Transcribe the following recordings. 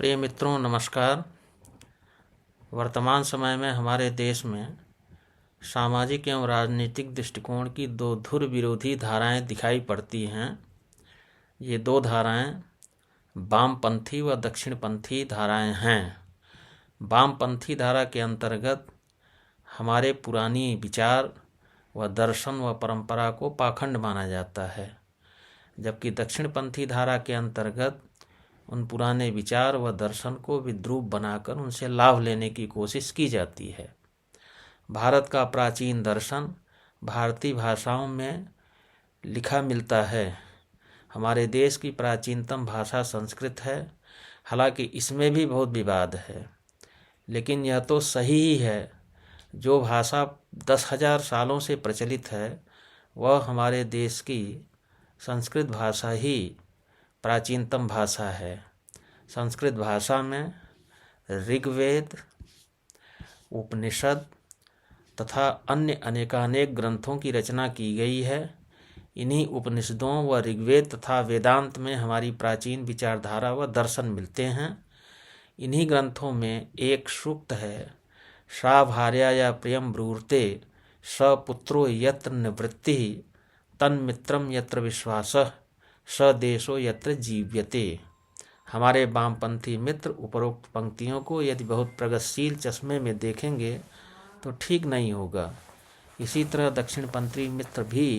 प्रिय मित्रों, नमस्कार। वर्तमान समय में हमारे देश में सामाजिक एवं राजनीतिक दृष्टिकोण की दो धुर विरोधी धाराएं दिखाई पड़ती हैं। ये दो धाराएं वामपंथी व दक्षिणपंथी धाराएं हैं। वामपंथी धारा के अंतर्गत हमारे पुरानी विचार व दर्शन व परंपरा को पाखंड माना जाता है, जबकि दक्षिणपंथी धारा के अंतर्गत उन पुराने विचार व दर्शन को विद्रूप बनाकर उनसे लाभ लेने की कोशिश की जाती है। भारत का प्राचीन दर्शन भारतीय भाषाओं में लिखा मिलता है। हमारे देश की प्राचीनतम भाषा संस्कृत है। हालांकि इसमें भी बहुत विवाद है, लेकिन यह तो सही ही है। जो भाषा 10,000 सालों से प्रचलित है वह हमारे देश की संस्कृत भाषा ही प्राचीनतम भाषा है। संस्कृत भाषा में ऋग्वेद, उपनिषद तथा अन्य अनेकानेक ग्रंथों की रचना की गई है। इन्हीं उपनिषदों व ऋग्वेद तथा वेदांत में हमारी प्राचीन विचारधारा व दर्शन मिलते हैं। इन्हीं ग्रंथों में एक सूक्त है, सा भार्या या प्रियम ब्रूते स पुत्रो यत्र निवृत्ति तन्मित्रम यत्र विश्वासः स देशो यत्र जीव्यते। हमारे वामपंथी मित्र उपरोक्त पंक्तियों को यदि बहुत प्रगतिशील चश्मे में देखेंगे तो ठीक नहीं होगा। इसी तरह दक्षिणपंथी मित्र भी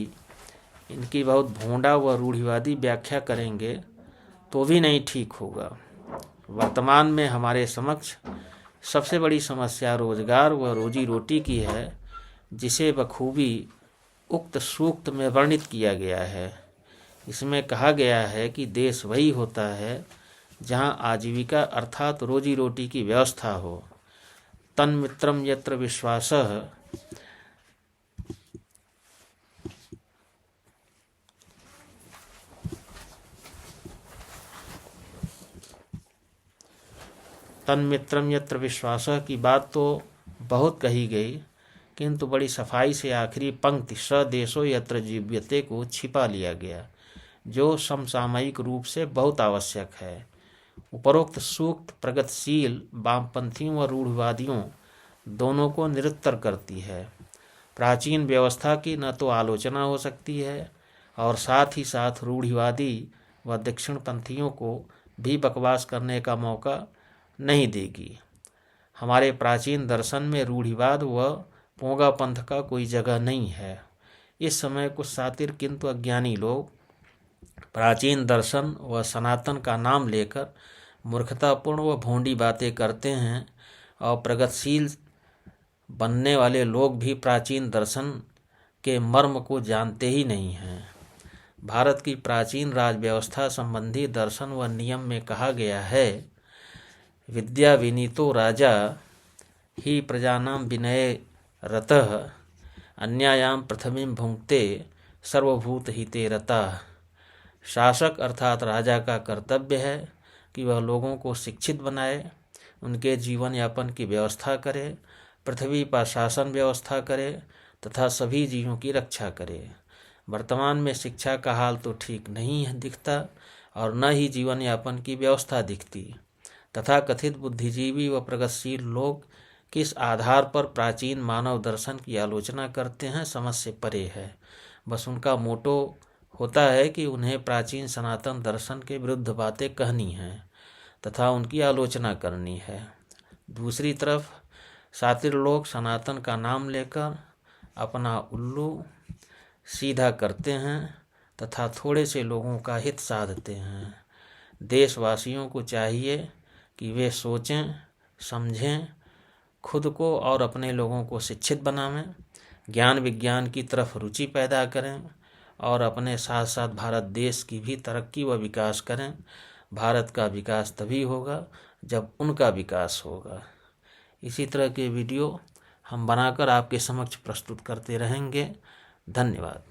इनकी बहुत भोंडा व रूढ़िवादी व्याख्या करेंगे तो भी नहीं ठीक होगा। वर्तमान में हमारे समक्ष सबसे बड़ी समस्या रोजगार व रोजी रोटी की है, जिसे बखूबी उक्त सूक्त में वर्णित किया गया है। इसमें कहा गया है कि देश वही होता है जहां आजीविका अर्थात रोजी रोटी की व्यवस्था हो। तन्मित्रम यत्र विश्वासः, तन्मित्रम यत्र विश्वासः की बात तो बहुत कही गई, किंतु बड़ी सफाई से आखिरी पंक्ति स देशो यत्र जीव्यते को छिपा लिया गया, जो समसामयिक रूप से बहुत आवश्यक है। उपरोक्त सूक्त प्रगतिशील वामपंथियों व रूढ़िवादियों दोनों को निरुत्तर करती है। प्राचीन व्यवस्था की न तो आलोचना हो सकती है और साथ ही साथ रूढ़िवादी व दक्षिणपंथियों को भी बकवास करने का मौका नहीं देगी। हमारे प्राचीन दर्शन में रूढ़िवाद व पोंगा पंथ का कोई जगह नहीं है। इस समय कुछ सातिर किंतु अज्ञानी लोग प्राचीन दर्शन व सनातन का नाम लेकर मूर्खतापूर्ण व भोंडी बातें करते हैं, और प्रगतिशील बनने वाले लोग भी प्राचीन दर्शन के मर्म को जानते ही नहीं हैं। भारत की प्राचीन राज व्यवस्था संबंधी दर्शन व नियम में कहा गया है, विद्या विनीतो राजा ही प्रजानां विनये रतः अन्यायां प्रथमीं भुंक्ते सर्वभूत हिते रतः। शासक अर्थात राजा का कर्तव्य है कि वह लोगों को शिक्षित बनाए, उनके जीवन यापन की व्यवस्था करे, पृथ्वी पर शासन व्यवस्था करे तथा सभी जीवों की रक्षा करे। वर्तमान में शिक्षा का हाल तो ठीक नहीं है दिखता, और न ही जीवन यापन की व्यवस्था दिखती। तथा कथित बुद्धिजीवी व प्रगतिशील लोग किस आधार पर प्राचीन मानव दर्शन की आलोचना करते हैं समझ से परे है। बस उनका मोटो होता है कि उन्हें प्राचीन सनातन दर्शन के विरुद्ध बातें कहनी हैं तथा उनकी आलोचना करनी है। दूसरी तरफ सातिर लोग सनातन का नाम लेकर अपना उल्लू सीधा करते हैं तथा थोड़े से लोगों का हित साधते हैं। देशवासियों को चाहिए कि वे सोचें, समझें, खुद को और अपने लोगों को शिक्षित बनावें, ज्ञान विज्ञान की तरफ रुचि पैदा करें और अपने साथ साथ भारत देश की भी तरक्की व विकास करें। भारत का विकास तभी होगा जब उनका विकास होगा। इसी तरह के वीडियो हम बनाकर आपके समक्ष प्रस्तुत करते रहेंगे। धन्यवाद।